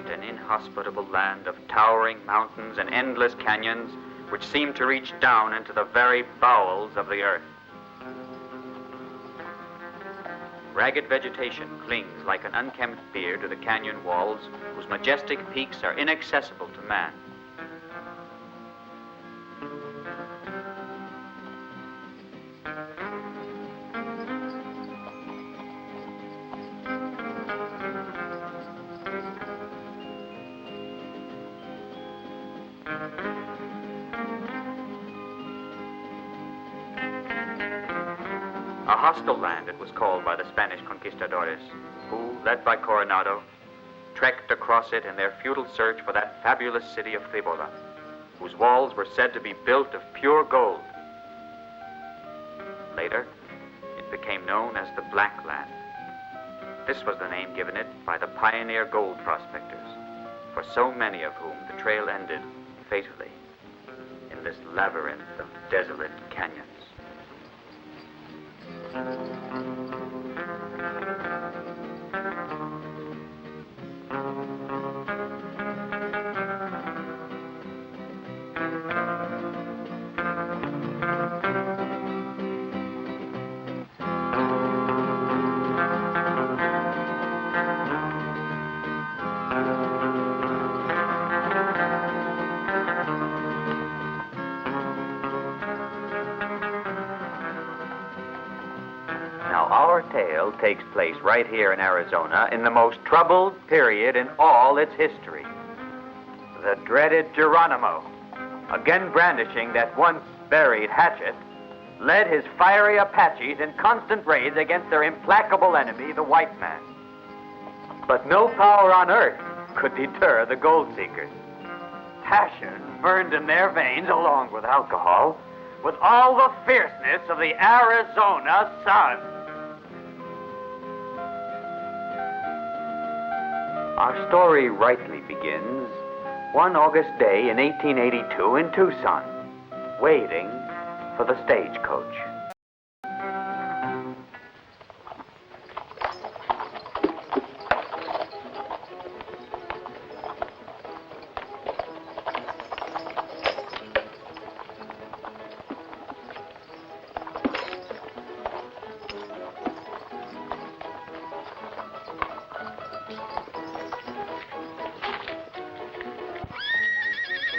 an inhospitable land of towering mountains and endless canyons which seem to reach down into the very bowels of the earth. Ragged vegetation clings like an unkempt beard to the canyon walls, whose majestic peaks are inaccessible to man. A hostile land, it was called by the Spanish conquistadores, who, led by Coronado, trekked across it in their futile search for that fabulous city of Cibola, whose walls were said to be built of pure gold. Later, it became known as the Black Land. This was the name given it by the pioneer gold prospectors, for so many of whom the trail ended fatally in this labyrinth of desolate canyons. Tale takes place right here in Arizona in the most troubled period in all its history. The dreaded Geronimo, again brandishing that once buried hatchet, led his fiery Apaches in constant raids against their implacable enemy, the white man. But no power on earth could deter the gold seekers. Passion burned in their veins along with alcohol, with all the fierceness of the Arizona sun. Our story rightly begins one August day in 1882 in Tucson, waiting for the stagecoach.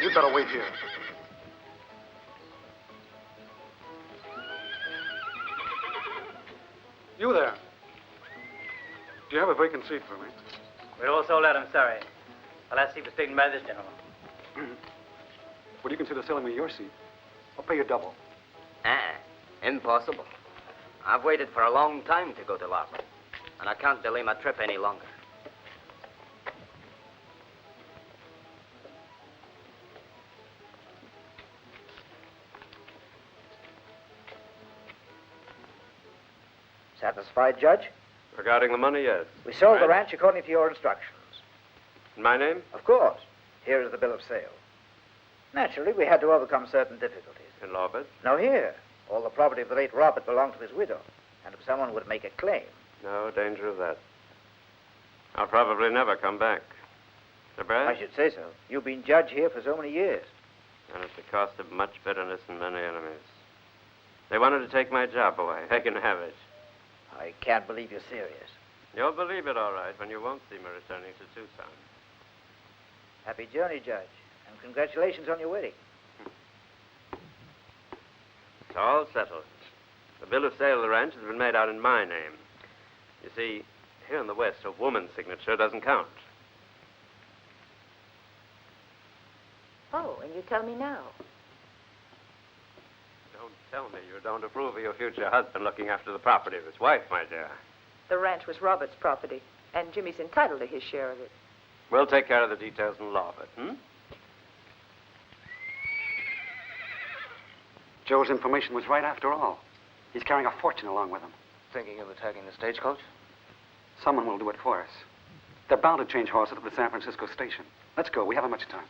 You'd better wait here. You there. Do you have a vacant seat for me? We're all sold out, I'm sorry. The last seat was taken by this gentleman. Well, you consider selling me your seat. I'll pay you double. Impossible. I've waited for a long time to go to Loman, and I can't delay my trip any longer. Satisfied, Judge? Regarding the money, yes. We sold the ranch according to your instructions. In my name? Of course. Here is the bill of sale. Naturally, we had to overcome certain difficulties. In Robert? No, here. All the property of the late Robert belonged to his widow. And if someone would make a claim... No danger of that. I'll probably never come back. Mr. Brad? I should say so. You've been judge here for so many years. And at the cost of much bitterness and many enemies. They wanted to take my job away. They can have it. I can't believe you're serious. You'll believe it all right when you won't see me returning to Tucson. Happy journey, Judge. And congratulations on your wedding. It's all settled. The bill of sale of the ranch has been made out in my name. You see, here in the West, a woman's signature doesn't count. Oh, and you tell me now. Don't tell me you don't approve of your future husband looking after the property of his wife, my dear. The ranch was Robert's property, and Jimmy's entitled to his share of it. We'll take care of the details in law of it, Joe's information was right after all. He's carrying a fortune along with him. Thinking of attacking the stagecoach? Someone will do it for us. They're bound to change horses at the San Francisco station. Let's go. We haven't much time.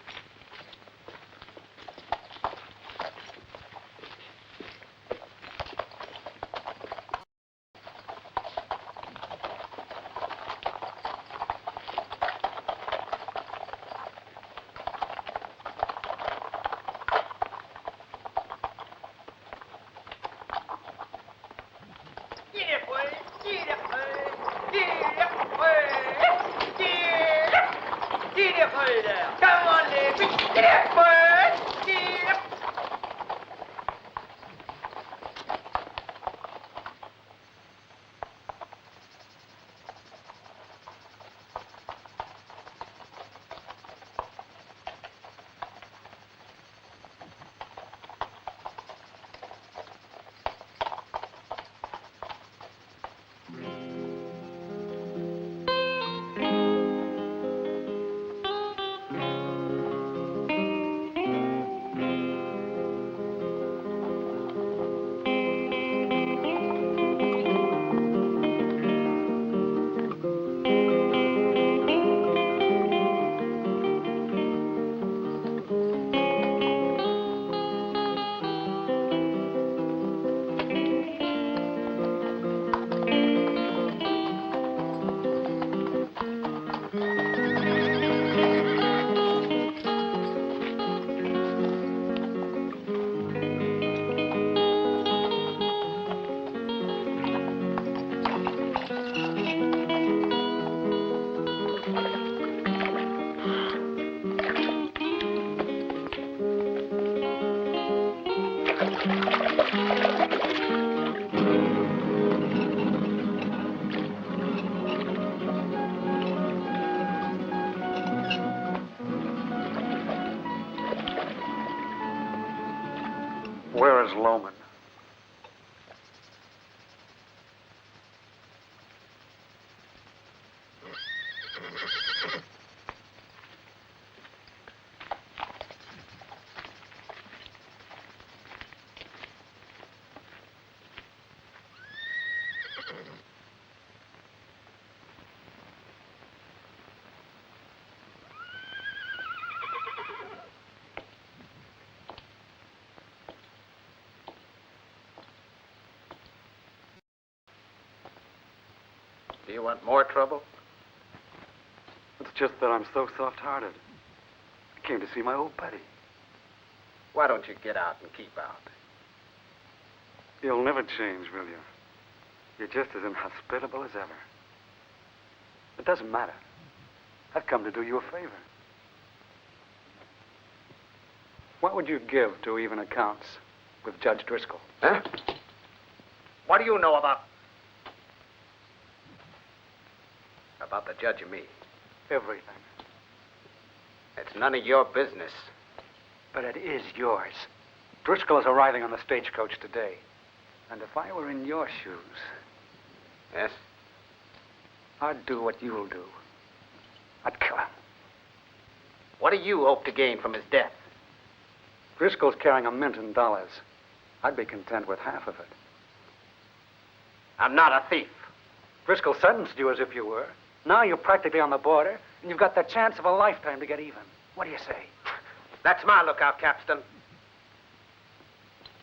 Lowman. Do you want more trouble? It's just that I'm so soft-hearted. I came to see my old buddy. Why don't you get out and keep out? You'll never change, will you? You're just as inhospitable as ever. It doesn't matter. I've come to do you a favor. What would you give to even accounts with Judge Driscoll? Huh? What do you know about the judge and me? Everything. It's none of your business. But it is yours. Driscoll is arriving on the stagecoach today. And if I were in your shoes... Yes? I'd do what you'll do. I'd kill him. What do you hope to gain from his death? Driscoll's carrying $1 million. I'd be content with half of it. I'm not a thief. Driscoll sentenced you as if you were. Now you're practically on the border, and you've got the chance of a lifetime to get even. What do you say? That's my lookout, Capstan.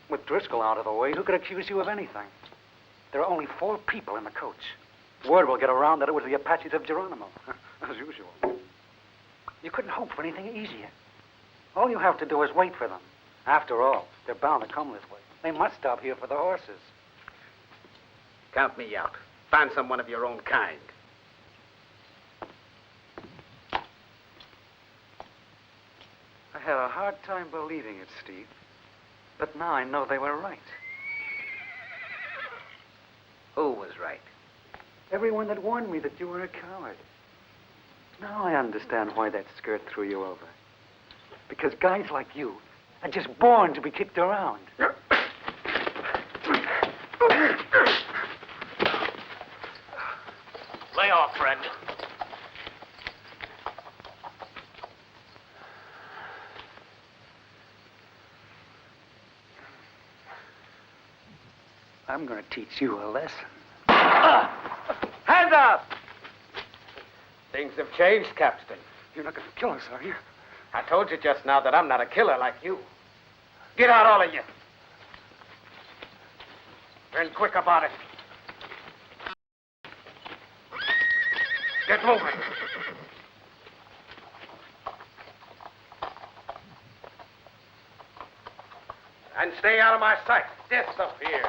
With Driscoll out of the way, who could accuse you of anything? There are only 4 people in the coach. Word will get around that it was the Apaches of Geronimo, as usual. You couldn't hope for anything easier. All you have to do is wait for them. After all, they're bound to come this way. They must stop here for the horses. Count me out. Find someone of your own kind. I had a hard time believing it, Steve. But now I know they were right. Who was right? Everyone that warned me that you were a coward. Now I understand why that skirt threw you over. Because guys like you are just born to be kicked around. Lay off, friend. I'm going to teach you a lesson. Hands up! Things have changed, Capstan. You're not going to kill us, are you? I told you just now that I'm not a killer like you. Get out, all of you. And quick about it. Get moving. And stay out of my sight. Disappear.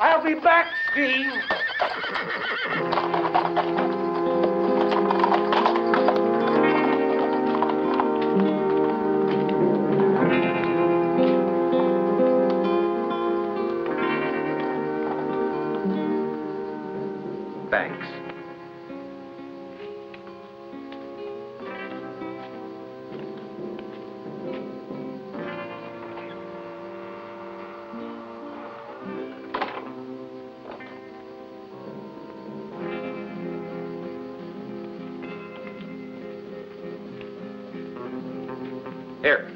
I'll be back, Steve. Thanks. Here.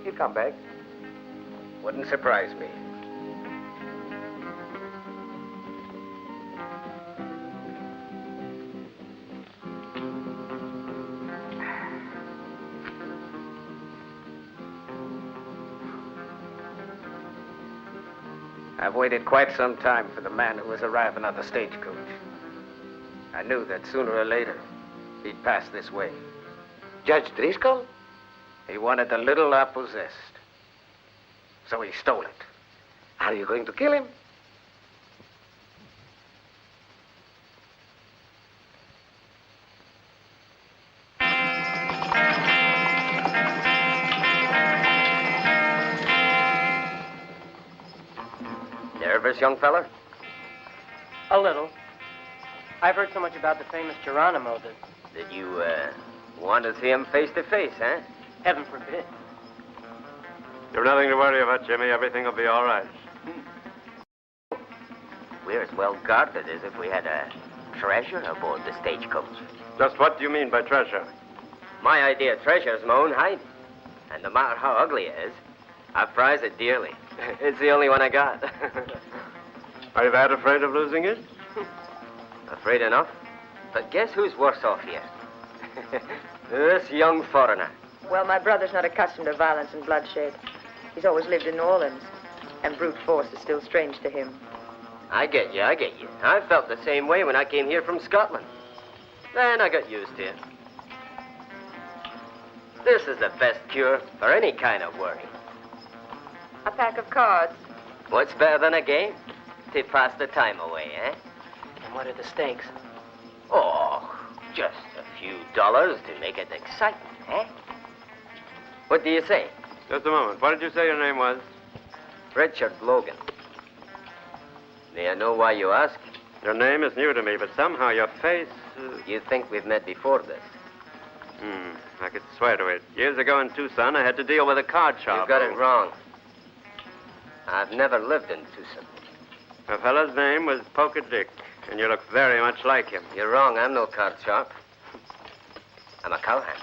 He'll come back. Wouldn't surprise me. I've waited quite some time for the man who was arriving on the stagecoach. I knew that sooner or later he'd pass this way. Judge Driscoll? He wanted the little I possessed. So he stole it. Are you going to kill him? Nervous, young feller? A little. I've heard so much about the famous Geronimo that... You want to see him face to face, eh? Heaven forbid. You've nothing to worry about, Jimmy. Everything will be all right. We're as well guarded as if we had a treasure aboard the stagecoach. Just what do you mean by treasure? My idea of treasure is my own hide. And no matter how ugly it is, I prize it dearly. It's the only one I got. Are you that afraid of losing it? Afraid enough. But guess who's worse off here? This young foreigner. Well, my brother's not accustomed to violence and bloodshed. He's always lived in New Orleans, and brute force is still strange to him. I get you. I felt the same way when I came here from Scotland. Then I got used to it. This is the best cure for any kind of worry. A pack of cards. What's better than a game? To pass the time away, eh? And what are the stakes? Oh, just a few dollars to make it exciting, eh? What do you say? Just a moment. What did you say your name was? Richard Logan. May I know why you ask? Your name is new to me, but somehow your face... You think we've met before this? I could swear to it. Years ago in Tucson, I had to deal with a card shop. You got it wrong. I've never lived in Tucson. The fellow's name was Poker Dick, and you look very much like him. You're wrong. I'm no card sharp. I'm a cowhand.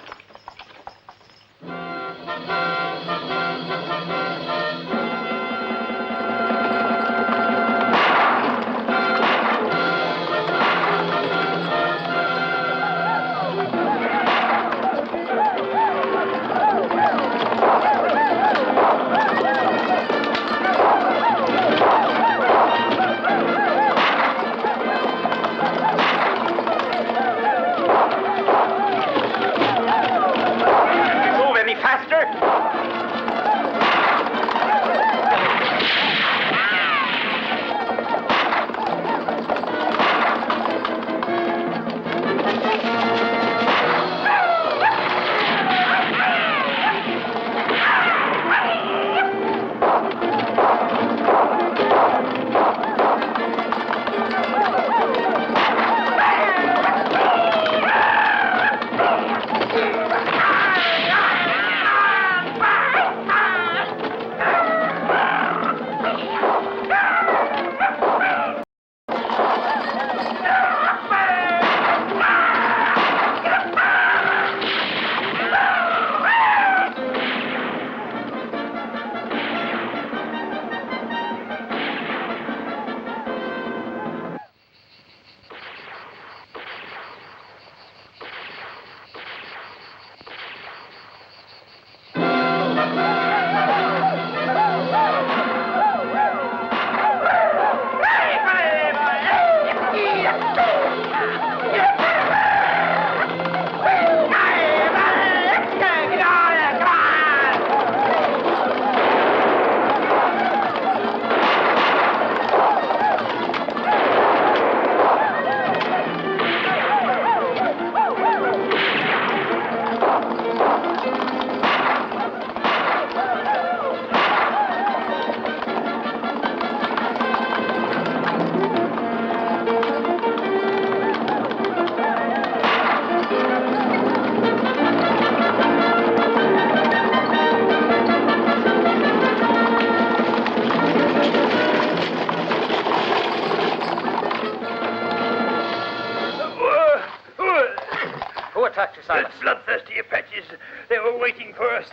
Those bloodthirsty Apaches. They were waiting for us.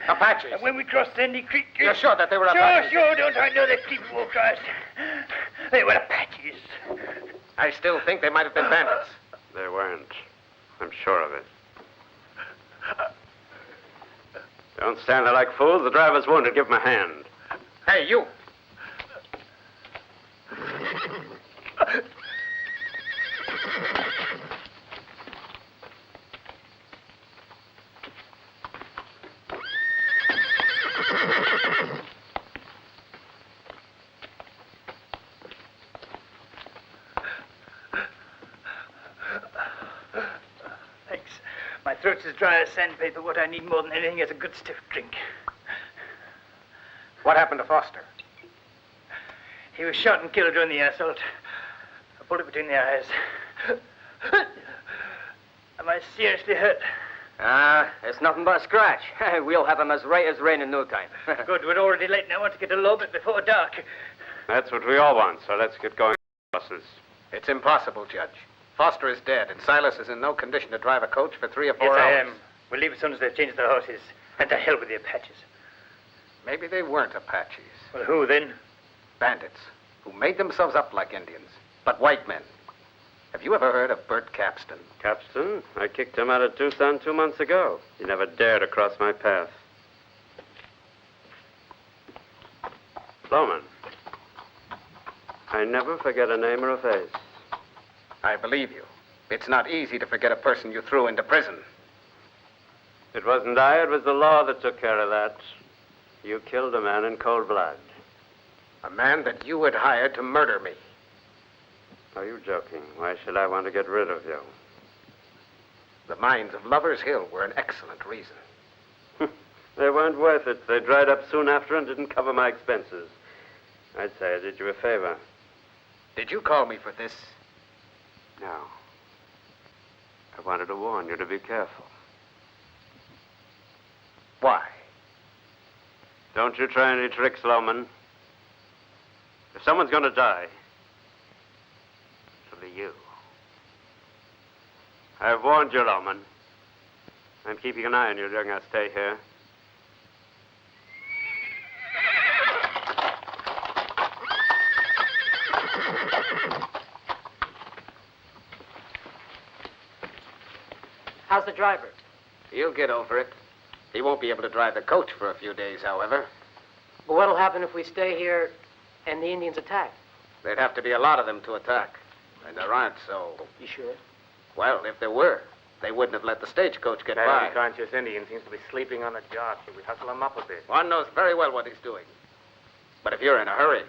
Apaches? And when we crossed Sandy Creek... You're sure that they were Apaches? Sure, don't I know that people will cross. They were Apaches. I still think they might have been bandits. They weren't. I'm sure of it. Don't stand there like fools. The driver's wounded. Give him a hand. Hey, you. My throat's as dry as sandpaper. What I need more than anything is a good stiff drink. What happened to Foster? He was shot and killed during the assault. A bullet between the eyes. Am I seriously hurt? It's nothing but a scratch. We'll have him as right as rain in no time. Good, we're already late and I want to get to Lowman before dark. That's what we all want, so let's get going, bosses. It's impossible, Judge. Foster is dead, and Silas is in no condition to drive a coach for 3 or 4 Yes, hours. I am. We'll leave as soon as they've changed their horses. And to hell with the Apaches. Maybe they weren't Apaches. Well, who then? Bandits, who made themselves up like Indians, but white men. Have you ever heard of Bert Capstan? Capstan? I kicked him out of Tucson 2 months ago. He never dared to cross my path. Loman. I never forget a name or a face. I believe you. It's not easy to forget a person you threw into prison. It wasn't I, it was the law that took care of that. You killed a man in cold blood. A man that you had hired to murder me. Are you joking? Why should I want to get rid of you? The mines of Lover's Hill were an excellent reason. They weren't worth it. They dried up soon after and didn't cover my expenses. I'd say I did you a favor. Did you call me for this? No. I wanted to warn you to be careful. Why? Don't you try any tricks, Lowman. If someone's going to die, it'll be you. I've warned you, Lowman. I'm keeping an eye on you during our stay here. How's the driver? He'll get over it. He won't be able to drive the coach for a few days, however. But what'll happen if we stay here and the Indians attack? There'd have to be a lot of them to attack. And there aren't, so... You sure? Well, if there were, they wouldn't have let the stagecoach get That by. unconscious Indian seems to be sleeping on the job. Should we hustle him up a bit? One knows very well what he's doing. But if you're in a hurry,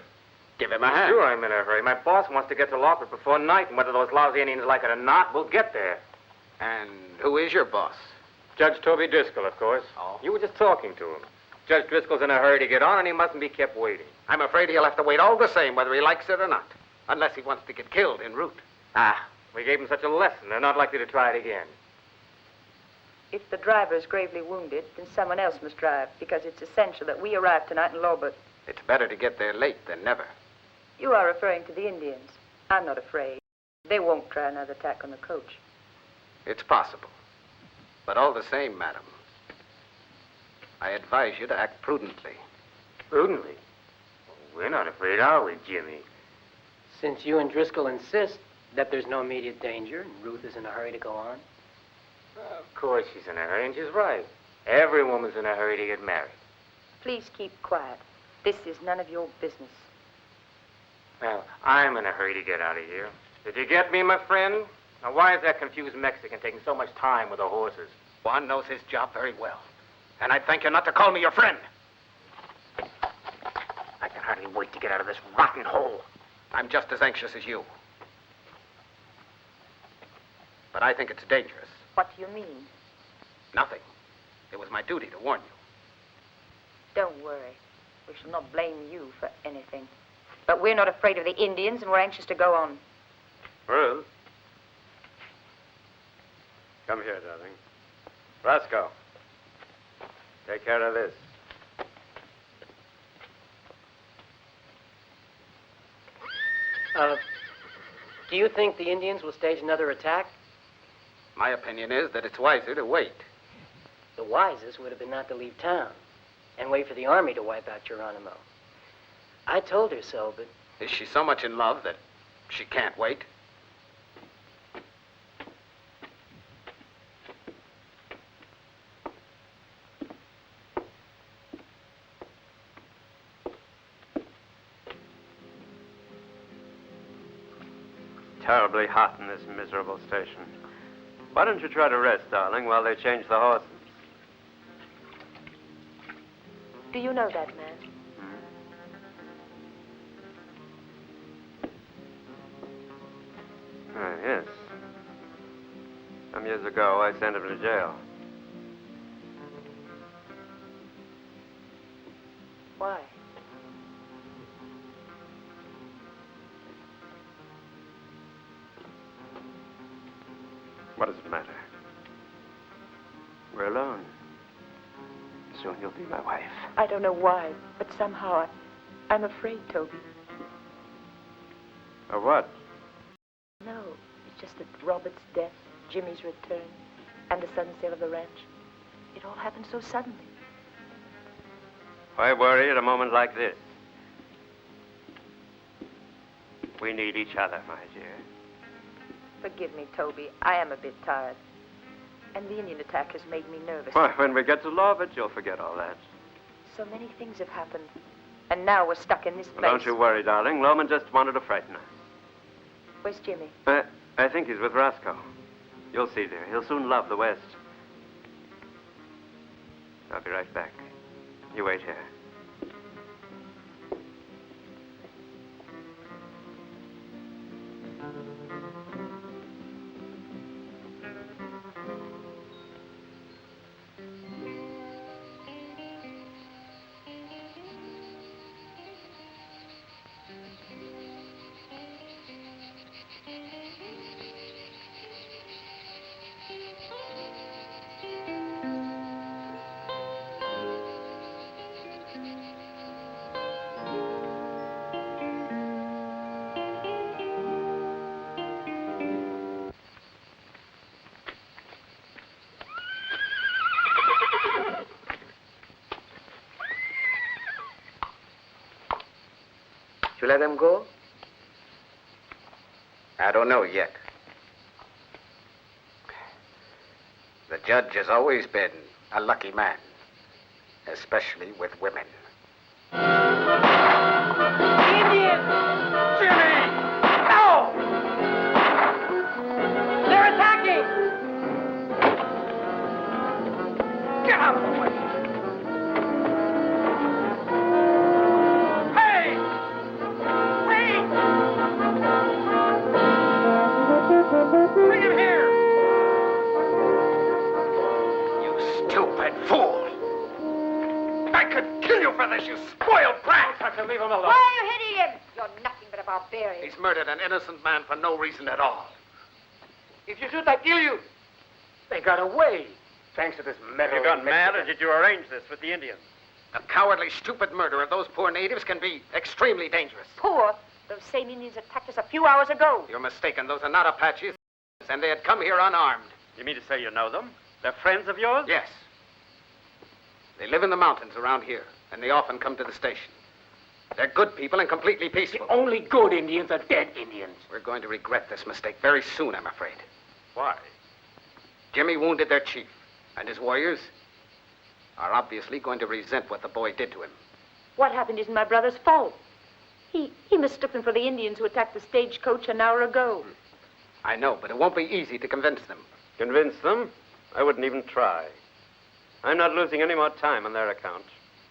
give him a hand. Sure, I'm in a hurry. My boss wants to get to Lawford before night, and whether those lousy Indians like it or not, we'll get there. And who is your boss? Judge Toby Driscoll, of course. Oh? You were just talking to him. Judge Driscoll's in a hurry to get on, and he mustn't be kept waiting. I'm afraid he'll have to wait all the same, whether he likes it or not. Unless he wants to get killed en route. We gave him such a lesson, they're not likely to try it again. If the driver is gravely wounded, then someone else must drive, because it's essential that we arrive tonight in Lowman. It's better to get there late than never. You are referring to the Indians. I'm not afraid. They won't try another attack on the coach. It's possible. But all the same, madam, I advise you to act prudently. Prudently? We're not afraid, are we, Jimmy? Since you and Driscoll insist that there's no immediate danger and Ruth is in a hurry to go on. Of course she's in a hurry, and she's right. Every woman's in a hurry to get married. Please keep quiet. This is none of your business. Well, I'm in a hurry to get out of here. Did you get me, my friend? Now, why is that confused Mexican taking so much time with the horses? Juan knows his job very well. And I thank you not to call me your friend. I can hardly wait to get out of this rotten hole. I'm just as anxious as you. But I think it's dangerous. What do you mean? Nothing. It was my duty to warn you. Don't worry. We shall not blame you for anything. But we're not afraid of the Indians, and we're anxious to go on. Ruth? Come here, darling. Roscoe. Take care of this. Do you think the Indians will stage another attack? My opinion is that it's wiser to wait. The wisest would have been not to leave town and wait for the army to wipe out Geronimo. I told her so, but... Is she so much in love that she can't wait? Terribly hot in this miserable station. Why don't you try to rest, darling, while they change the horses? Do you know that man? Yes. Some years ago, I sent him to jail. Why? What does it matter? We're alone. Soon you'll be my wife. I don't know why, but somehow I'm afraid, Toby. Of what? No, it's just that Robert's death, Jimmy's return, and the sudden sale of the ranch. It all happened so suddenly. Why worry at a moment like this? We need each other, my dear. Forgive me, Toby. I am a bit tired. And the Indian attack has made me nervous. Why, when we get to Lowman, you'll forget all that. So many things have happened. And now we're stuck in this place. Well, don't you worry, darling. Loman just wanted to frighten us. Where's Jimmy? I think he's with Roscoe. You'll see, dear. He'll soon love the West. I'll be right back. You wait here. You let them go? I don't know yet. The judge has always been a lucky man, especially with women. Indians! Jimmy! No! They're attacking! Get out of the way! Hey! Wait! Bring him here! You stupid fool! I could kill you for this, you spoiled brat! Tucson, leave him alone. Why are you hitting him? You're nothing but a barbarian. He's murdered an innocent man for no reason at all. If you shoot, I kill you. They got away. Thanks to this metal. Have you gone mad, or did you arrange this with the Indians? The cowardly, stupid murder of those poor natives can be extremely dangerous. Poor? Those same Indians attacked us a few hours ago. You're mistaken. Those are not Apaches, and they had come here unarmed. You mean to say you know them? They're friends of yours? Yes. They live in the mountains around here, and they often come to the station. They're good people and completely peaceful. The only good Indians are dead Indians. We're going to regret this mistake very soon, I'm afraid. Why? Jimmy wounded their chief, and his warriors are obviously going to resent what the boy did to him. What happened isn't my brother's fault. He mistook them for the Indians who attacked the stagecoach an hour ago. I know, but it won't be easy to convince them. Convince them? I wouldn't even try. I'm not losing any more time on their account.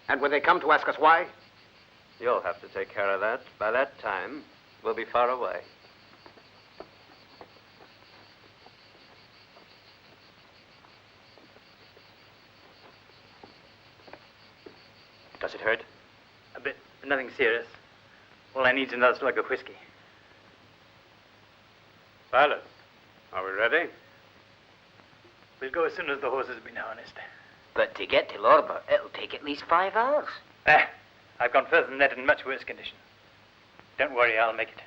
And when they come to ask us why? You'll have to take care of that. By that time, we'll be far away. Does it hurt? A bit, but nothing serious. All I need is another slug of whiskey. Silas, are we ready? We'll go as soon as the horses have been harnessed. But to get to Lowman, it'll take at least 5 hours. I've gone further than that in much worse condition. Don't worry, I'll make it.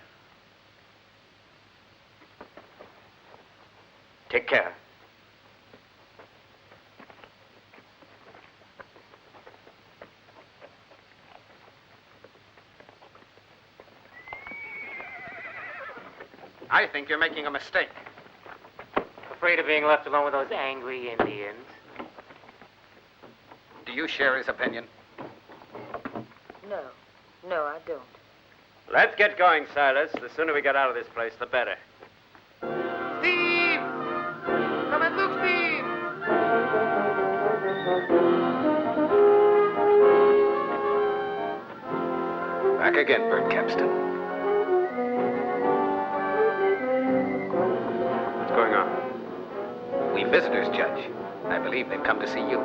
Take care. I think you're making a mistake. Afraid of being left alone with those angry Indians. Do you share his opinion? No, I don't. Let's get going, Silas. The sooner we get out of this place, the better. Steve! Come and look, Steve! Back again, Bert Capstan. What's going on? visitors, Judge. I believe they've come to see you.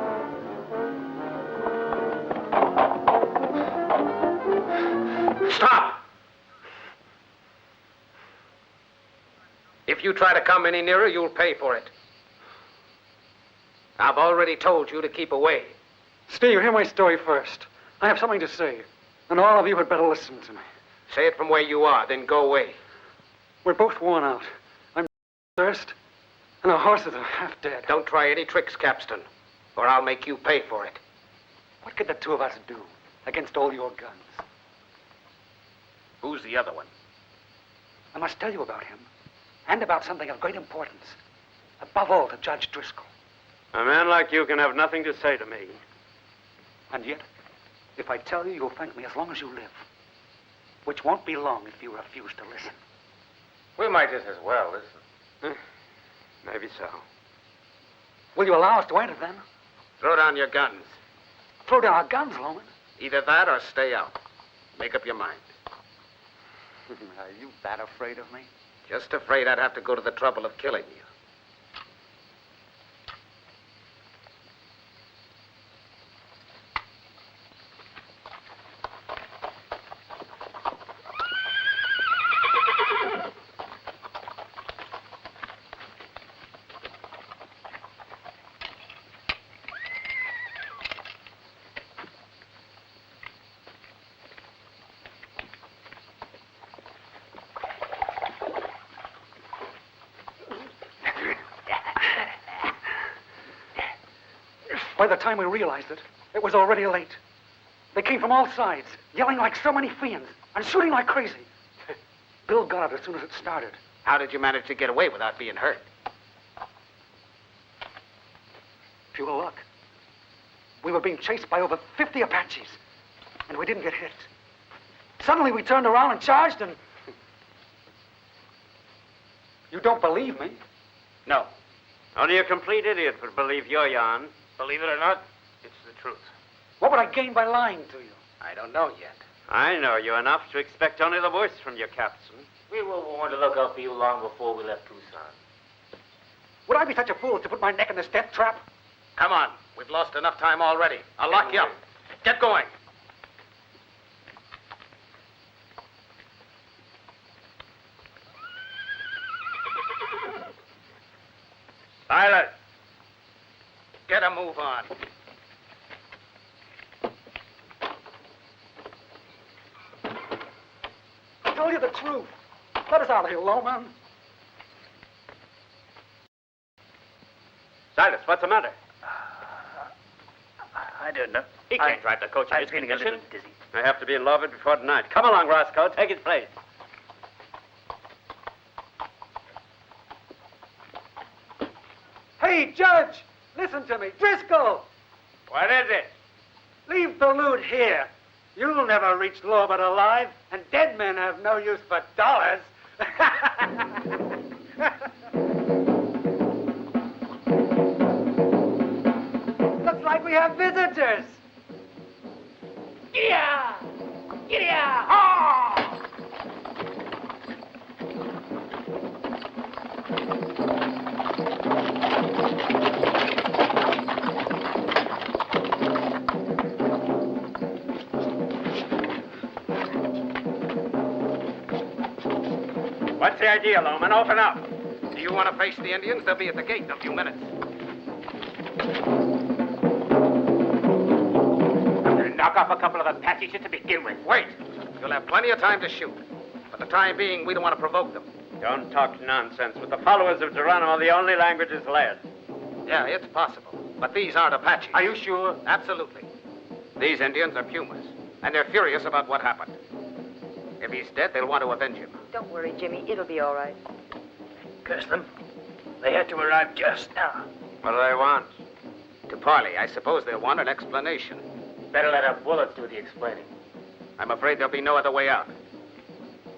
Stop! If you try to come any nearer, you'll pay for it. I've already told you to keep away. Steve, hear my story first. I have something to say, and all of you had better listen to me. Say it from where you are, then go away. We're both worn out. I'm thirst, and our horses are half dead. Don't try any tricks, Capstan, or I'll make you pay for it. What could the two of us do against all your guns? Who's the other one? I must tell you about him, and about something of great importance. Above all, to Judge Driscoll. A man like you can have nothing to say to me. And yet, if I tell you, you'll thank me as long as you live. Which won't be long if you refuse to listen. We might just as well listen. Maybe so. Will you allow us to enter, then? Throw down your guns. Throw down our guns, Loman. Either that or stay out. Make up your mind. Are you that afraid of me? Just afraid I'd have to go to the trouble of killing you. By the time we realized it, it was already late. They came from all sides, yelling like so many fiends, and shooting like crazy. Bill got it as soon as it started. How did you manage to get away without being hurt? Pure luck. We were being chased by over 50 Apaches, and we didn't get hit. Suddenly we turned around and charged, and... You don't believe me? No. Only a complete idiot would believe your yarn. Believe it or not, it's the truth. What would I gain by lying to you? I don't know yet. I know you enough to expect only the worst from your captain. We were warned to look out for you long before we left Tucson. Would I be such a fool as to put my neck in this death trap? Come on. We've lost enough time already. I'll lock you up. Get going. Silence. Get a move on. I'll tell you the truth. Let us out of here, Lowman. Silence, what's the matter? I don't know. He can't drive the coach in I'm his feeling a condition. little dizzy. I have to be in love it before tonight. Come along, Roscoe. Take his place. Hey, Judge! Listen to me. Driscoll! What is it? Leave the loot here. You'll never reach Lowman alive, and dead men have no use for dollars. Looks like we have visitors. Yeah! Yeah! Oh! What's the idea, Loman? Open up. Do you want to face the Indians? They'll be at the gate in a few minutes. I'm going to knock off a couple of Apaches just to begin with. Wait. You'll have plenty of time to shoot. For the time being, we don't want to provoke them. Don't talk nonsense. With the followers of Geronimo, the only language is lead. Yeah, it's possible. But these aren't Apaches. Are you sure? Absolutely. These Indians are Pumas, and they're furious about what happened. If he's dead, they'll want to avenge him. Don't worry, Jimmy. It'll be all right. Curse them. They had to arrive just now. What do they want? To parley, I suppose they'll want an explanation. Better let our bullets do the explaining. I'm afraid there'll be no other way out.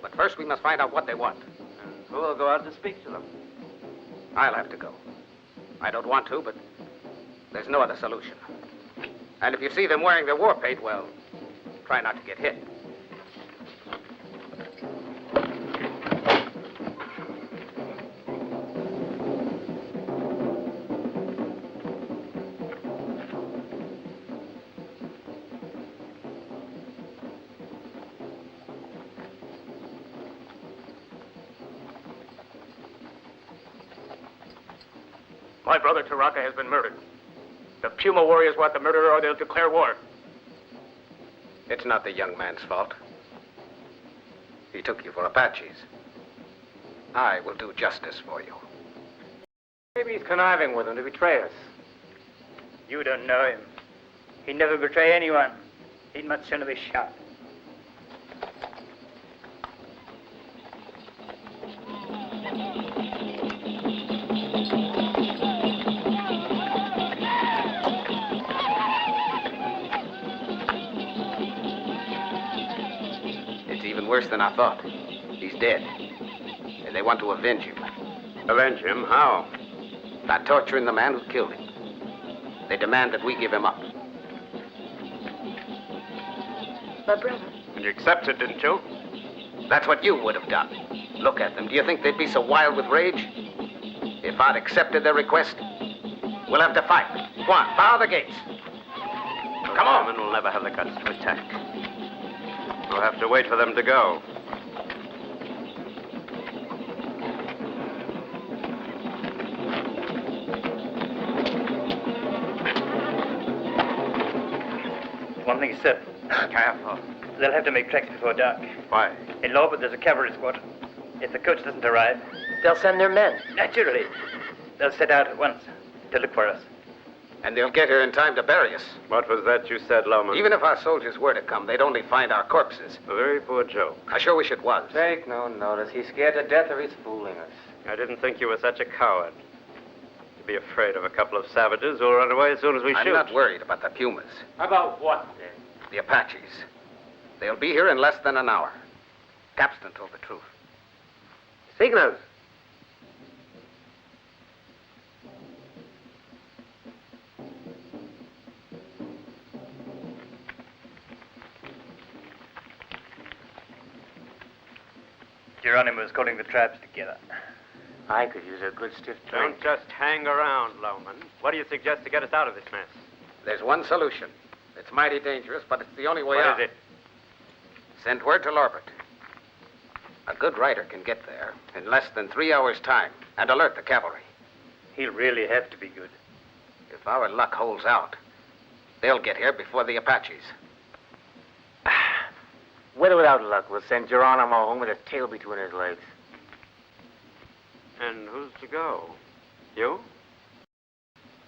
But first, we must find out what they want. And who will go out to speak to them? I'll have to go. I don't want to, but there's no other solution. And if you see them wearing their war paint, well, try not to get hit. My brother Taraka has been murdered. The Puma warriors want the murderer or they'll declare war. It's not the young man's fault. He took you for Apaches. I will do justice for you. Maybe he's conniving with them to betray us. You don't know him. He'd never betray anyone. He'd much sooner be shot. It's even worse than I thought. He's dead. And they want to avenge him. Avenge him? How? By torturing the man who killed him. They demand that we give him up. My brother. And you accepted, didn't you? That's what you would have done. Look at them. Do you think they'd be so wild with rage? If I'd accepted their request, we'll have to fight. Go on, bar the gates. Come on. The will never have the guts to attack. We'll have to wait for them to go. One thing is certain. Careful. They'll have to make tracks before dark. Why? In Lowman, there's a cavalry squad. If the coach doesn't arrive... They'll send their men. Naturally. They'll set out at once to look for us. And they'll get here in time to bury us. What was that you said, Loman? Even if our soldiers were to come, they'd only find our corpses. A very poor joke. I sure wish it was. Take no notice. He's scared to death or he's fooling us. I didn't think you were such a coward. To be afraid of a couple of savages who'll run away as soon as we shoot. I'm not worried about the Pumas. About what, then? The Apaches. They'll be here in less than an hour. Capstan told the truth. Signals. Geronimo is calling the tribes together. I could use a good stiff drink. Don't just hang around, Lowman. What do you suggest to get us out of this mess? There's one solution. It's mighty dangerous, but it's the only way out. What is it? Send word to Lorbert. A good rider can get there in less than 3 hours' time and alert the cavalry. He'll really have to be good. If our luck holds out, they'll get here before the Apaches. With or without luck, we'll send Geronimo home with his tail between his legs. And who's to go? You?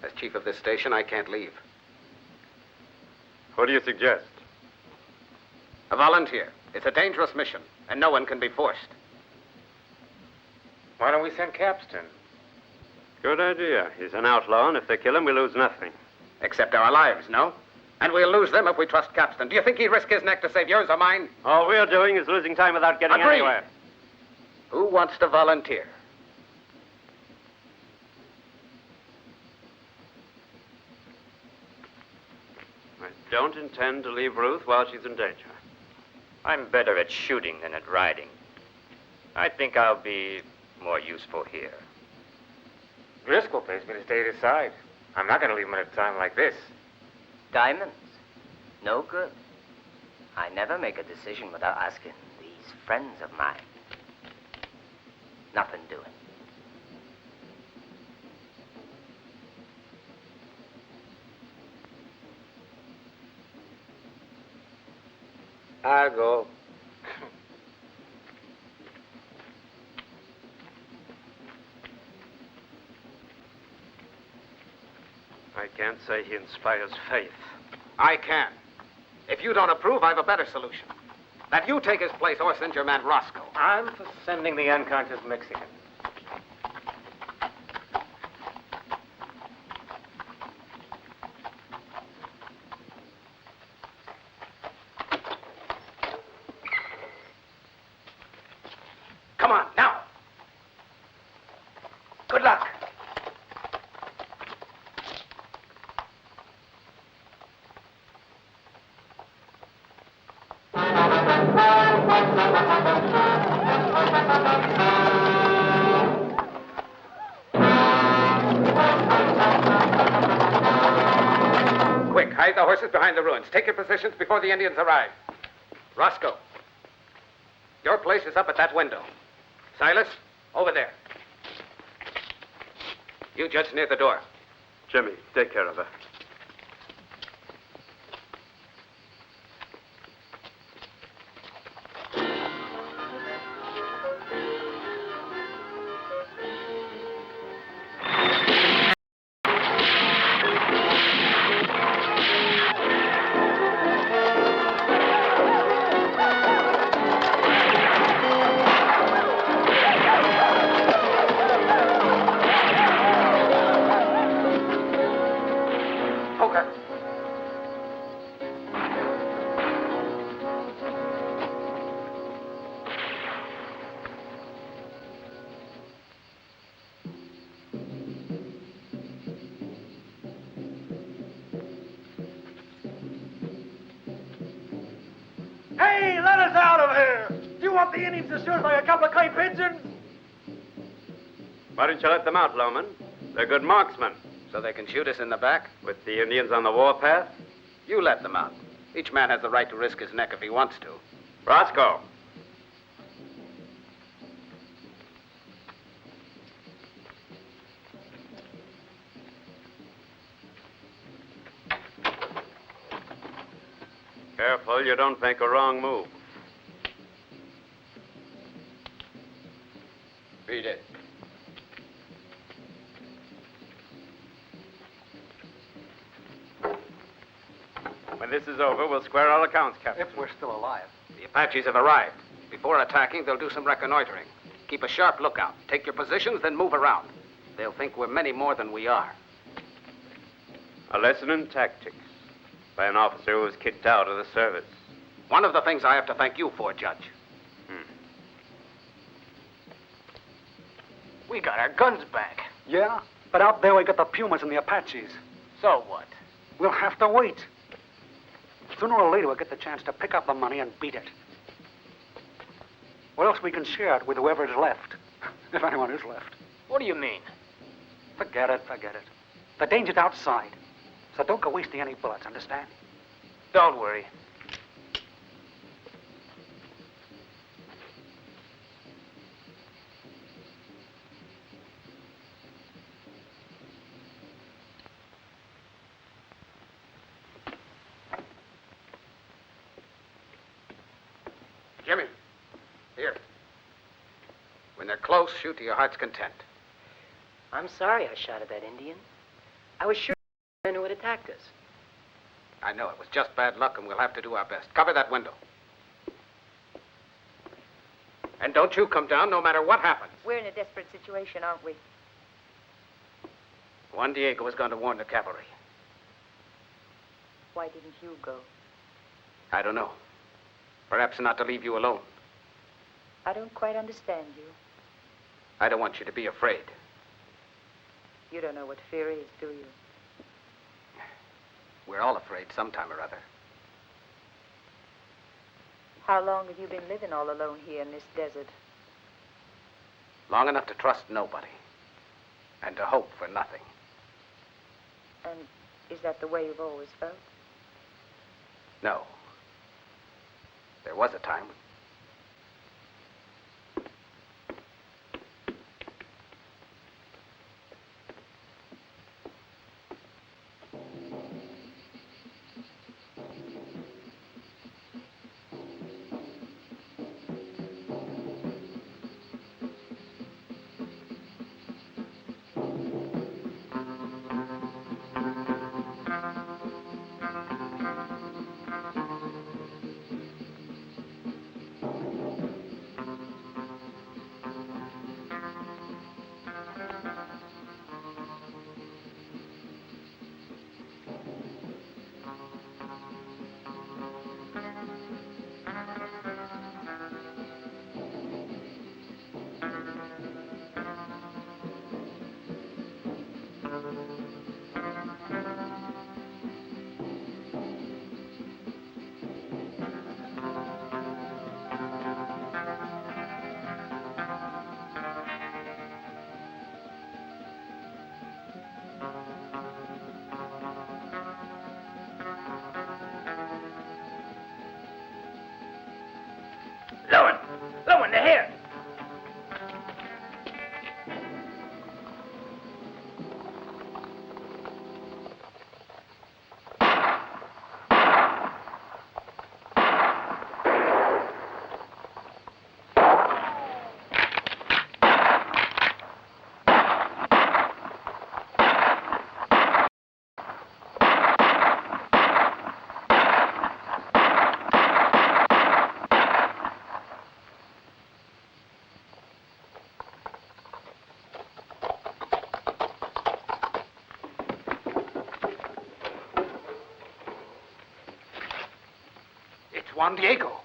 As chief of this station, I can't leave. What do you suggest? A volunteer. It's a dangerous mission, and no one can be forced. Why don't we send Capstan? Good idea. He's an outlaw, and if they kill him, we lose nothing. Except our lives, no? And we'll lose them if we trust Capstan. Do you think he'd risk his neck to save yours or mine? All we're doing is losing time without getting Agreed. anywhere. Who wants to volunteer? I don't intend to leave Ruth while she's in danger. I'm better at shooting than at riding. I think I'll be more useful here. Driscoll pays me to stay at his side. I'm not going to leave him at a time like this. Diamonds. No good. I never make a decision without asking these friends of mine. Nothing doing. I'll go. I can't say he inspires faith. I can. If you don't approve, I have a better solution. That you take his place or send your man Roscoe. I'm for sending the unconscious Mexican. Come on, now. Good luck. Quick, hide the horses behind the ruins. Take your positions before the Indians arrive. Roscoe, your place is up at that window. Silas, over there. You, Judge, near the door. Jimmy, take care of her. Hey, let us out of here! Do you want the Indians to shoot us like a couple of clay pigeons? Why don't you let them out, Loman? They're good marksmen. So they can shoot us in the back? With the Indians on the warpath? You let them out. Each man has the right to risk his neck if he wants to. Roscoe. Careful you don't make a wrong move. Beat it. When this is over, we'll square all accounts, Captain. If we're still alive. The Apaches have arrived. Before attacking, they'll do some reconnoitering. Keep a sharp lookout. Take your positions, then move around. They'll think we're many more than we are. A lesson in tactics by an officer who was kicked out of the service. One of the things I have to thank you for, Judge. We got our guns back. Yeah? But out there we got the Pumas and the Apaches. So what? We'll have to wait. Sooner or later we'll get the chance to pick up the money and beat it. Or else we can share it with whoever is left. If anyone is left. What do you mean? Forget it, forget it. The danger's outside. So don't go wasting any bullets, understand? Don't worry. Jimmy, here. When they're close, shoot to your heart's content. I'm sorry I shot at that Indian. I was sure the men who had attacked us. I know it was just bad luck, and we'll have to do our best. Cover that window. And don't you come down no matter what happens. We're in a desperate situation, aren't we? Juan Diego was going to warn the cavalry. Why didn't you go? I don't know. Perhaps not to leave you alone. I don't quite understand you. I don't want you to be afraid. You don't know what fear is, do you? We're all afraid sometime or other. How long have you been living all alone here in this desert? Long enough to trust nobody. And to hope for nothing. And is that the way you've always felt? No. There was a time. Juan Diego.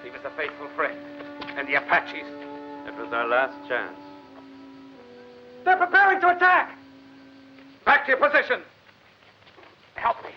He was a faithful friend. And the Apaches. It was our last chance. They're preparing to attack! Back to your position. Help me.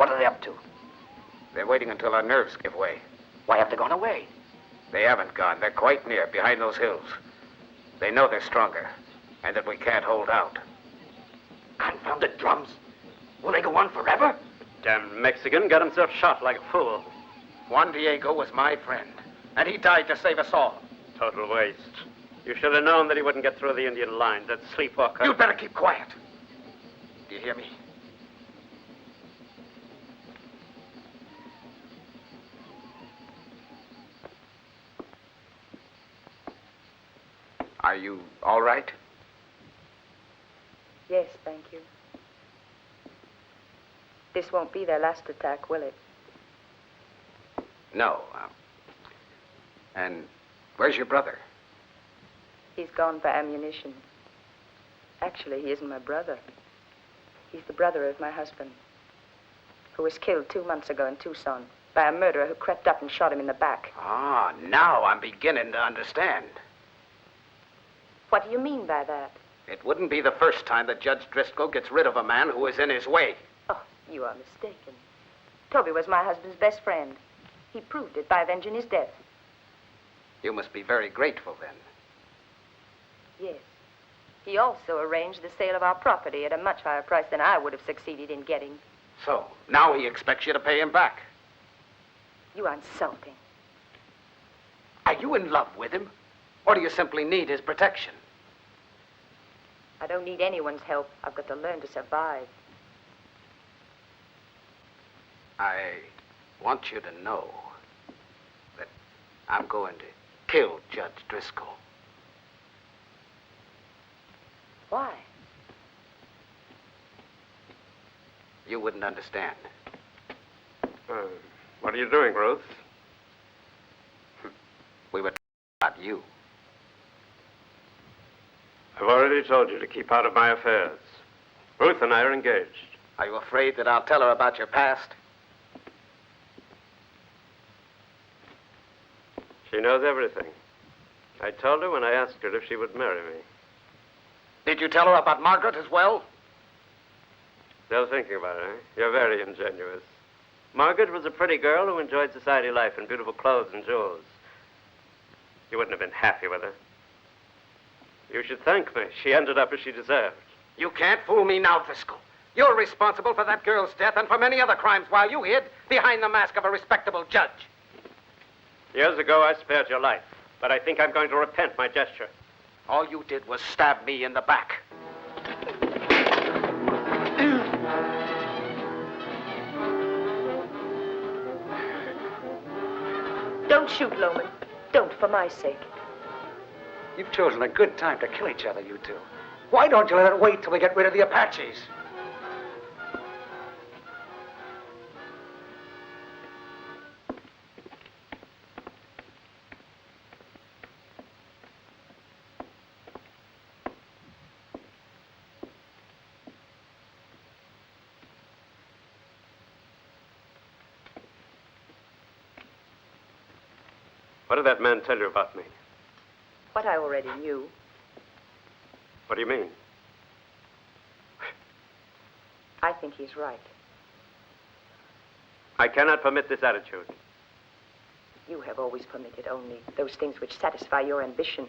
What are they up to? They're waiting until our nerves give way. Why have they gone away? They haven't gone. They're quite near, behind those hills. They know they're stronger, and that we can't hold out. Confounded drums. Will they go on forever? Damn Mexican got himself shot like a fool. Juan Diego was my friend, and he died to save us all. Total waste. You should have known that he wouldn't get through the Indian lines, that sleepwalker. You'd better keep quiet. Do you hear me? Are you all right? Yes, thank you. This won't be their last attack, will it? No. And where's your brother? He's gone for ammunition. Actually, he isn't my brother. He's the brother of my husband, who was killed 2 months ago in Tucson by a murderer who crept up and shot him in the back. Ah, now I'm beginning to understand. What do you mean by that? It wouldn't be the first time that Judge Driscoll gets rid of a man who is in his way. Oh, you are mistaken. Toby was my husband's best friend. He proved it by avenging his death. You must be very grateful, then. Yes. He also arranged the sale of our property at a much higher price than I would have succeeded in getting. So, now he expects you to pay him back. You are insulting. Are you in love with him? Or do you simply need his protection? I don't need anyone's help. I've got to learn to survive. I want you to know that I'm going to kill Judge Driscoll. Why? You wouldn't understand. What are you doing, Ruth? We were talking about you. I've already told you to keep out of my affairs. Ruth and I are engaged. Are you afraid that I'll tell her about your past? She knows everything. I told her when I asked her if she would marry me. Did you tell her about Margaret as well? Still thinking about it, eh? You're very ingenuous. Margaret was a pretty girl who enjoyed society life and beautiful clothes and jewels. You wouldn't have been happy with her. You should thank me. She ended up as she deserved. You can't fool me now, Driscoll. You're responsible for that girl's death and for many other crimes while you hid behind the mask of a respectable judge. Years ago, I spared your life, but I think I'm going to repent my gesture. All you did was stab me in the back. Don't shoot, Loman. Don't, for my sake. You've chosen a good time to kill each other, you two. Why don't you let it wait till we get rid of the Apaches? What did that man tell you about me? What I already knew. What do you mean? I think he's right. I cannot permit this attitude. You have always permitted only those things which satisfy your ambition.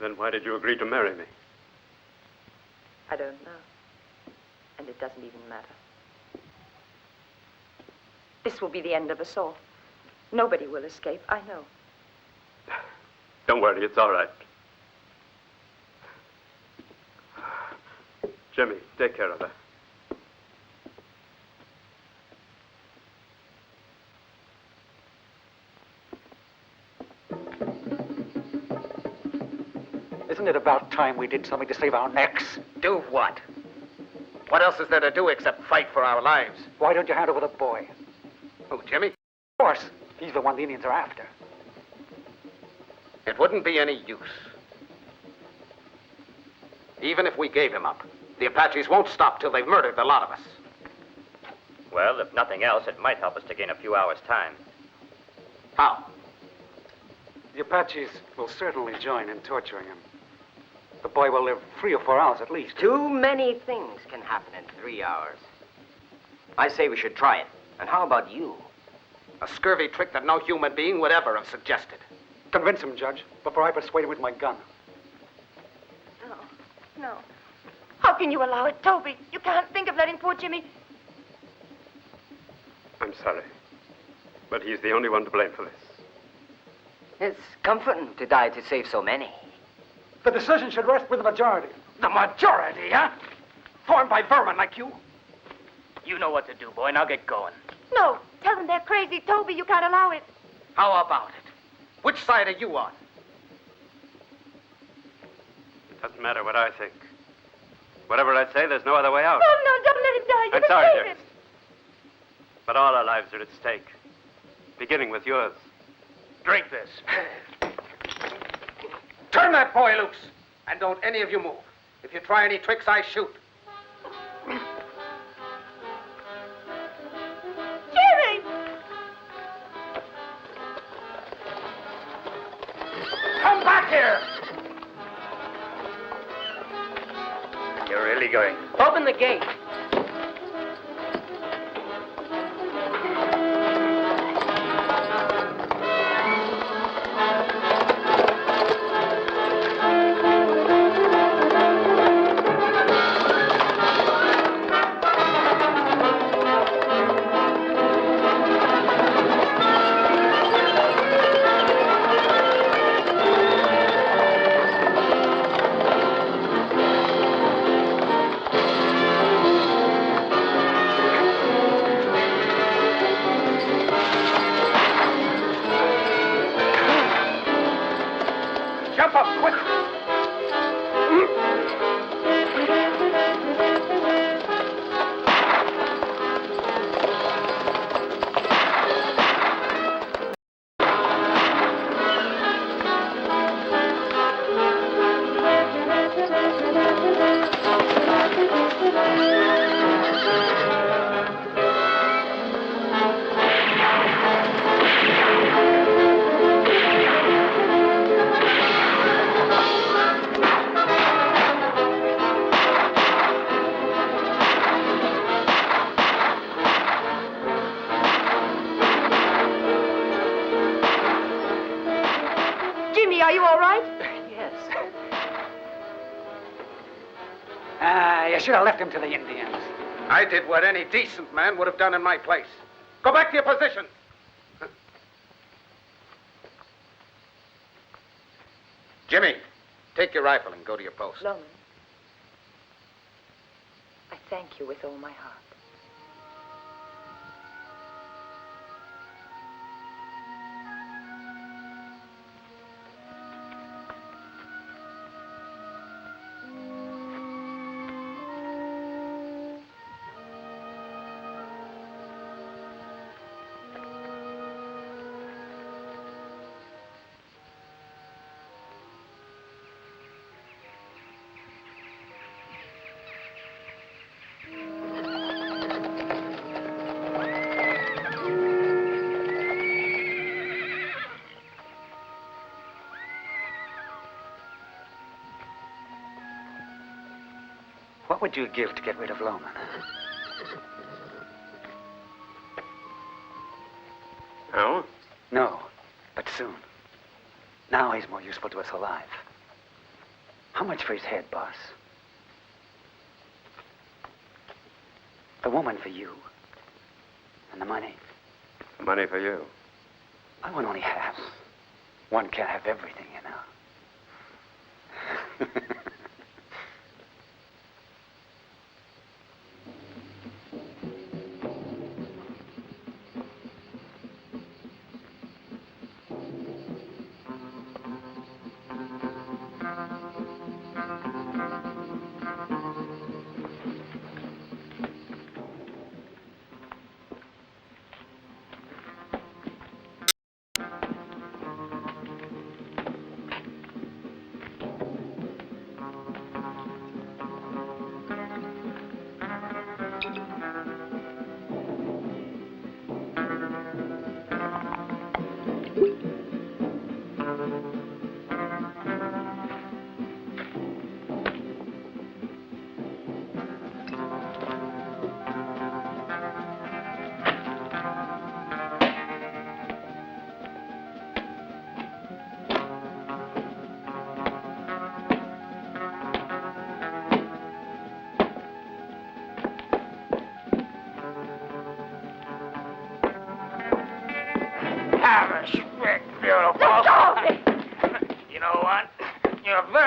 Then why did you agree to marry me? I don't know. And it doesn't even matter. This will be the end of us all. Nobody will escape, I know. Don't worry, it's all right. Jimmy, take care of her. Isn't it about time we did something to save our necks? Do what? What else is there to do except fight for our lives? Why don't you hand over the boy? Who, Jimmy? Of course. He's the one the Indians are after. It wouldn't be any use. Even if we gave him up, the Apaches won't stop till they've murdered the lot of us. Well, if nothing else, it might help us to gain a few hours' time. How? The Apaches will certainly join in torturing him. The boy will live 3 or 4 hours at least. Too many things can happen in 3 hours. I say we should try it. And how about you? A scurvy trick that no human being would ever have suggested. Convince him, Judge, before I persuade him with my gun. No, no. How can you allow it, Toby? You can't think of letting poor Jimmy... I'm sorry. But he's the only one to blame for this. It's comforting to die to save so many. The decision should rest with the majority. The majority, huh? Formed by vermin like you? You know what to do, boy. Now get going. No, tell them they're crazy, Toby. You can't allow it. How about it? Which side are you on? It doesn't matter what I think. Whatever I say, there's no other way out. No, no, don't let him die. You I'm can sorry, save dearest. him. But all our lives are at stake. Beginning with yours. Drink this. Turn that boy loose. And don't any of you move. If you try any tricks, I shoot. Jimmy! Come back here! You're really going. Open the gate. Jump up, quick! Jimmy, are you all right? Yes. You should have left him to the Indians. I did what any decent man would have done in my place. Go back to your position. Jimmy, take your rifle and go to your post. Loman, I thank you with all my heart. What would you give to get rid of Lowman? No? No, but soon. Now he's more useful to us alive. How much for his head, boss? The woman for you. And the money. The money for you. I want only half. One can't have everything, you know.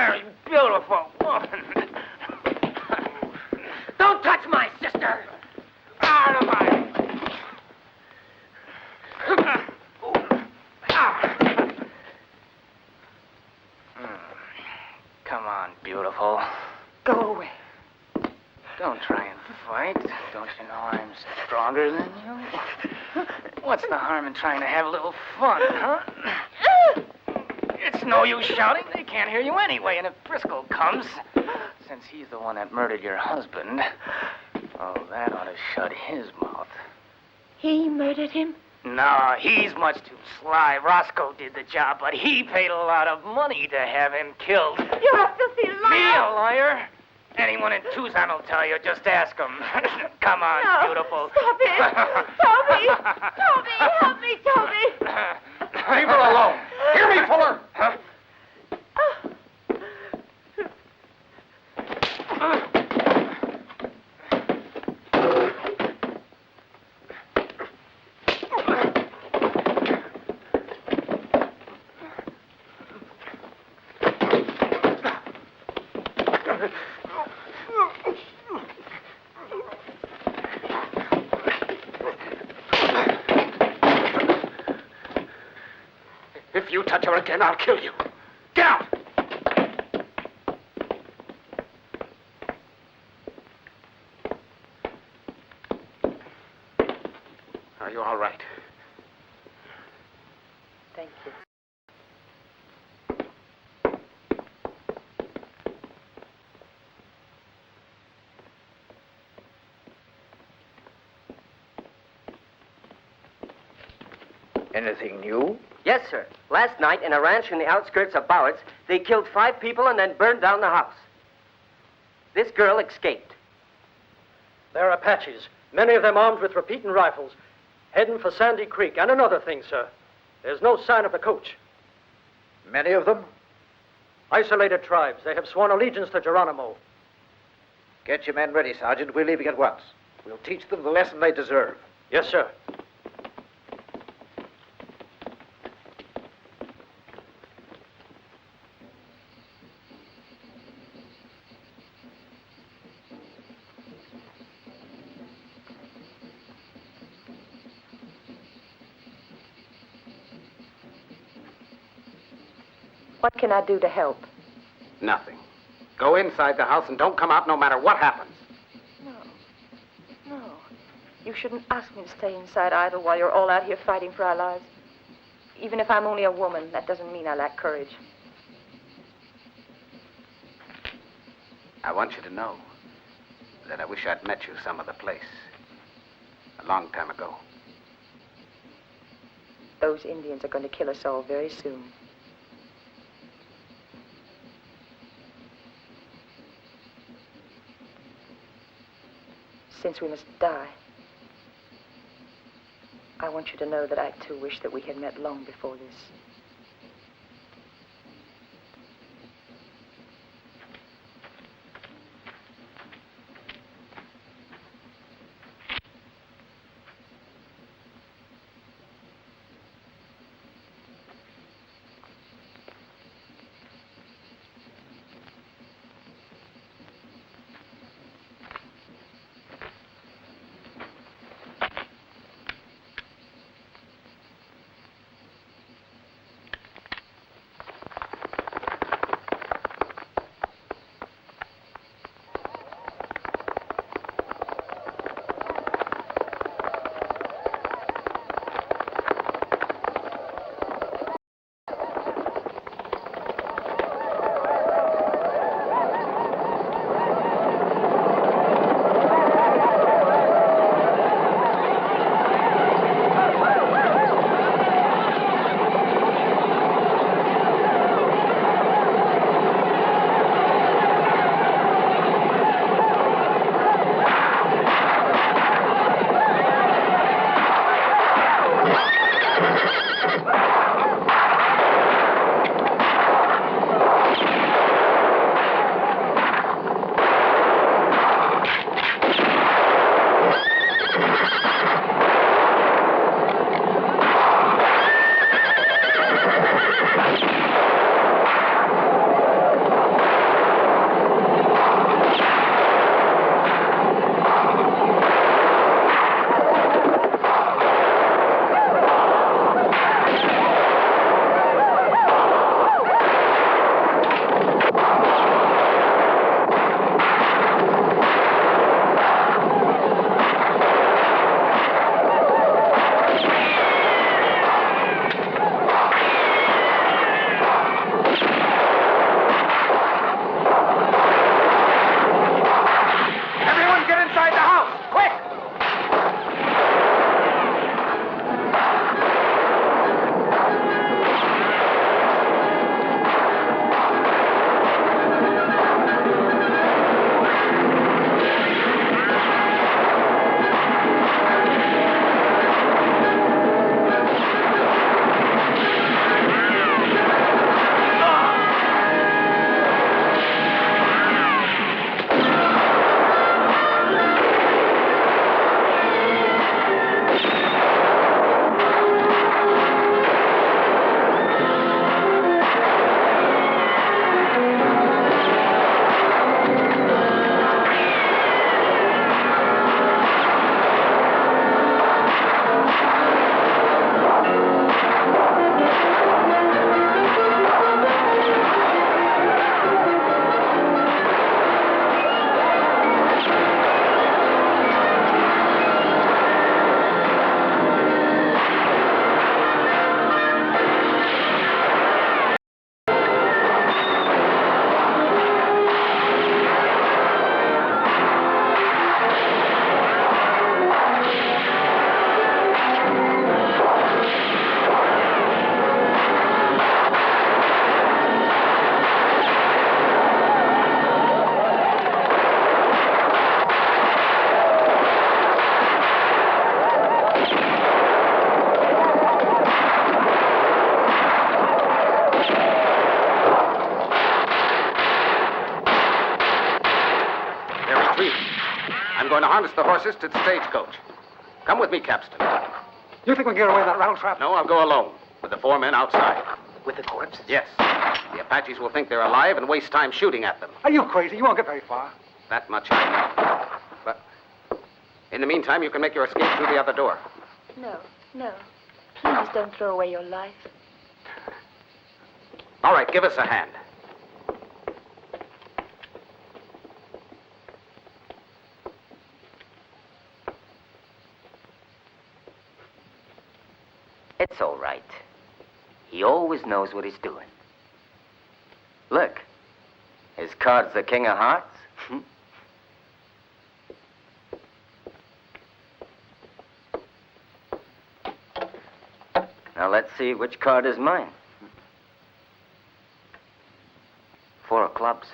very beautiful woman. Don't touch my sister! Out of my... Come on, beautiful. Go away. Don't try and fight. Don't you know I'm stronger than you? What's the harm in trying to have a little fun, huh? It's no use shouting. They can't hear you anyway. And if Driscoll comes, since he's the one that murdered your husband, oh, that ought to shut his mouth. He murdered him? No, he's much too sly. Roscoe did the job, but he paid a lot of money to have him killed. You're a filthy liar! Me, a liar? Anyone in Tucson will tell you. Just ask him. Come on, no, beautiful. Stop it! Toby! Toby, help me, Toby! Leave her alone. Hear me, Fuller? Huh? If you touch her again, I'll kill you. Get out! Are you all right? Thank you. Anything new? Yes, sir. Last night, in a ranch in the outskirts of Bowett's, they killed 5 people and then burned down the house. This girl escaped. They're Apaches, many of them armed with repeating rifles, heading for Sandy Creek. And another thing, sir. There's no sign of the coach. Many of them? Isolated tribes. They have sworn allegiance to Geronimo. Get your men ready, Sergeant. We're leaving at once. We'll teach them the lesson they deserve. Yes, sir. What can I do to help? Nothing. Go inside the house and don't come out no matter what happens. No. You shouldn't ask me to stay inside either while you're all out here fighting for our lives. Even if I'm only a woman, that doesn't mean I lack courage. I want you to know that I wish I'd met you some other place. A long time ago. Those Indians are going to kill us all very soon. Since we must die, I want you to know that I too wish that we had met long before this. I'm going to harness the horses to the stagecoach. Come with me, Capstan. You think we can get away with that rattle trap? No, I'll go alone, with the 4 men outside. With the corpses? Yes. The Apaches will think they're alive and waste time shooting at them. Are you crazy? You won't get very far. That much I know. But in the meantime, you can make your escape through the other door. No, no. Please don't throw away your life. All right, give us a hand. It's all right. He always knows what he's doing. Look, his card's the King of Hearts. Now let's see which card is mine. 4 of clubs.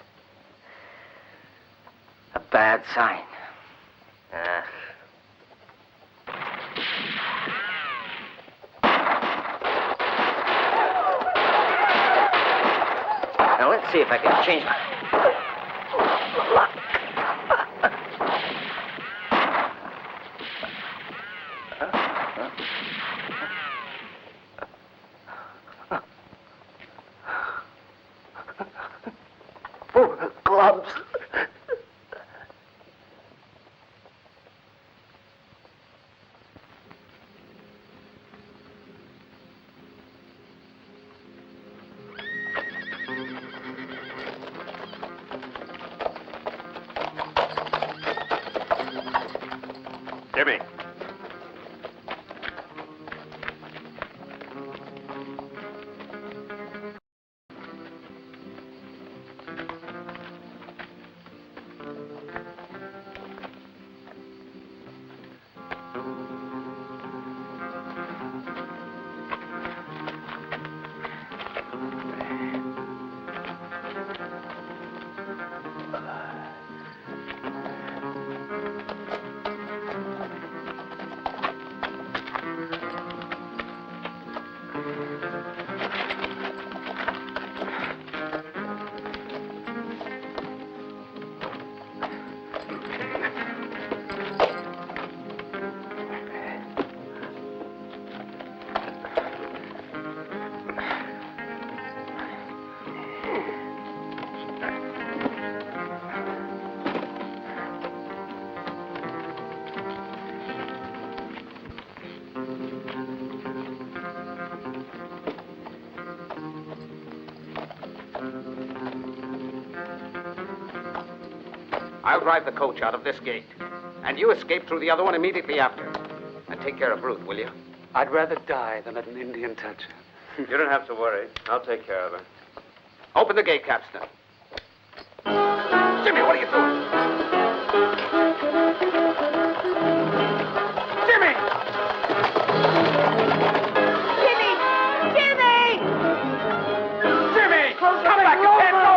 A bad sign. Now let's see if I can change my luck. Gloves. Jimmy. I'll drive the coach out of this gate. And you escape through the other one immediately after. And take care of Ruth, will you? I'd rather die than let an Indian touch her. You don't have to worry. I'll take care of her. Open the gate, Capstan. Jimmy, what are you doing? Jimmy! Jimmy! Come back! You can't go!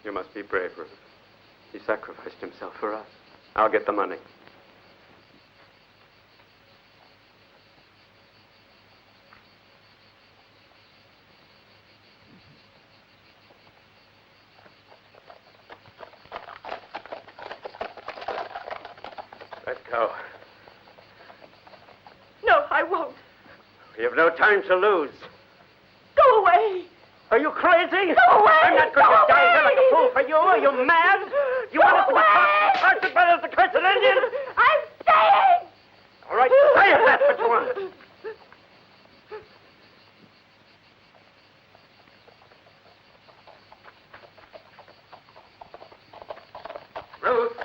You must be brave, Ruth. He sacrificed himself for us. I'll get the money. No. No, I won't. We have no time to lose. Go away. Are you crazy? Go away. I'm not going to die here like a fool for you. Are you mad? You want us to be caught as bad as the cursed Indian? I'm staying. All right, say if that's what you want. Ruth.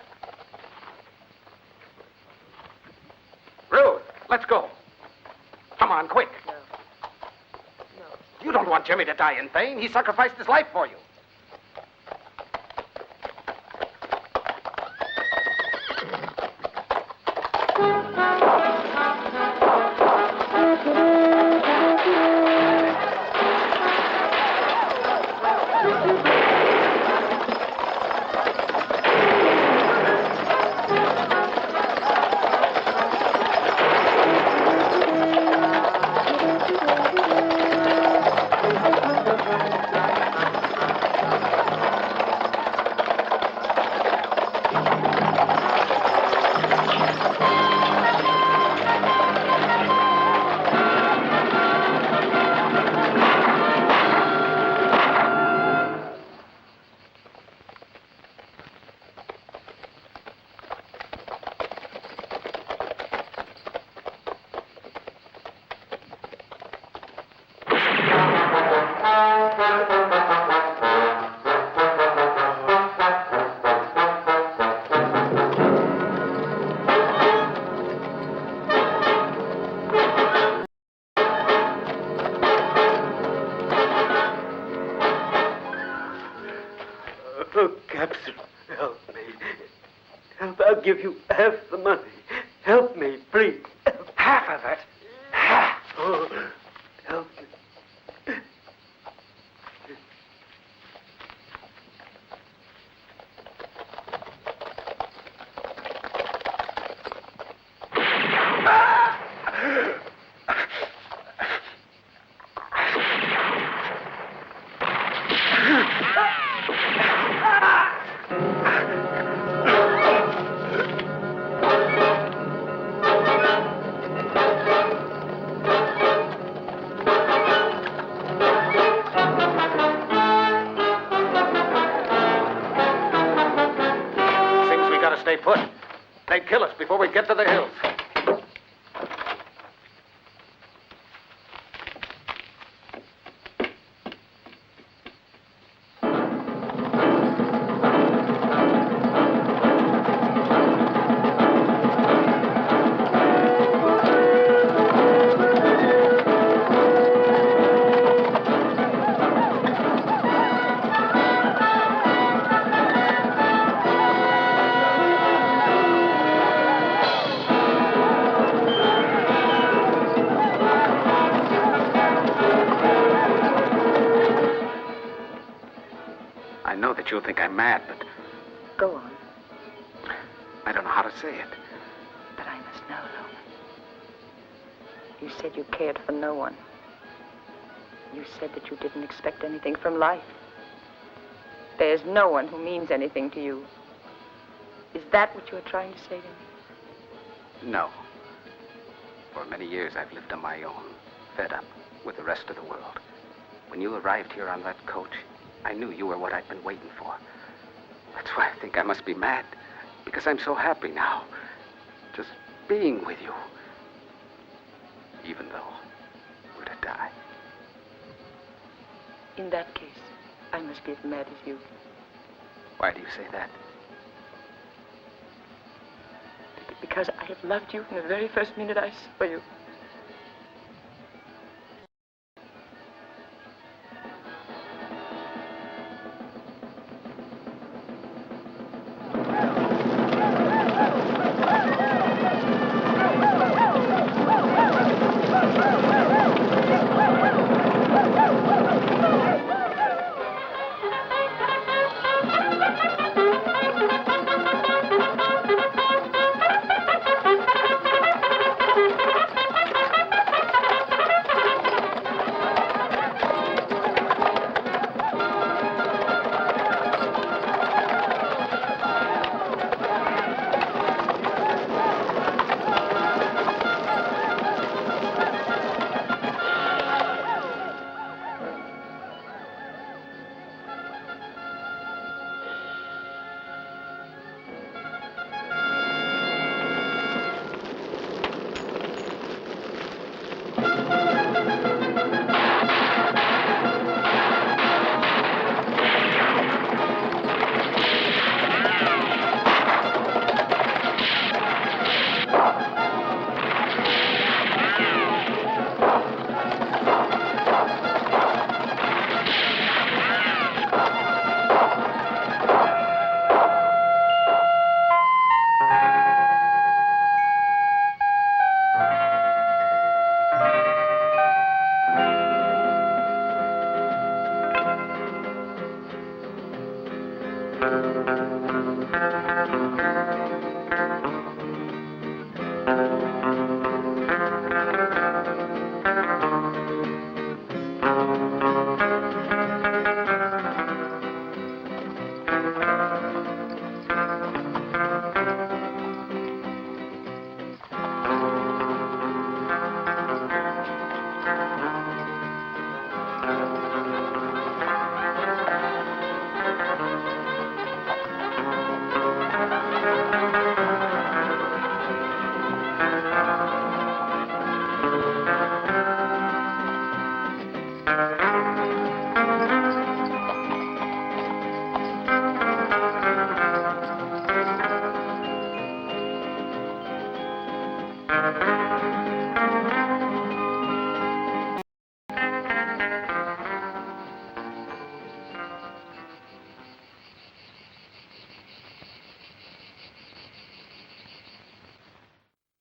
Ruth, let's go. Come on, quick. No. You don't want Jimmy to die in vain. He sacrificed his life for you. I'll give you half the money. Help me, please. Half of it? Half? Oh, help me. Put. They'd kill us before we get to the hills. You'll think I'm mad, but... Go on. I don't know how to say it. But I must know, Loman. You said you cared for no one. You said that you didn't expect anything from life. There's no one who means anything to you. Is that what you are trying to say to me? No. For many years, I've lived on my own, fed up with the rest of the world. When you arrived here on that coach, I knew you were what I'd been waiting for. That's why I think I must be mad, because I'm so happy now, just being with you, even though we're to die. In that case, I must be as mad as you. Why do you say that? Because I have loved you from the very first minute I saw you. Thank you.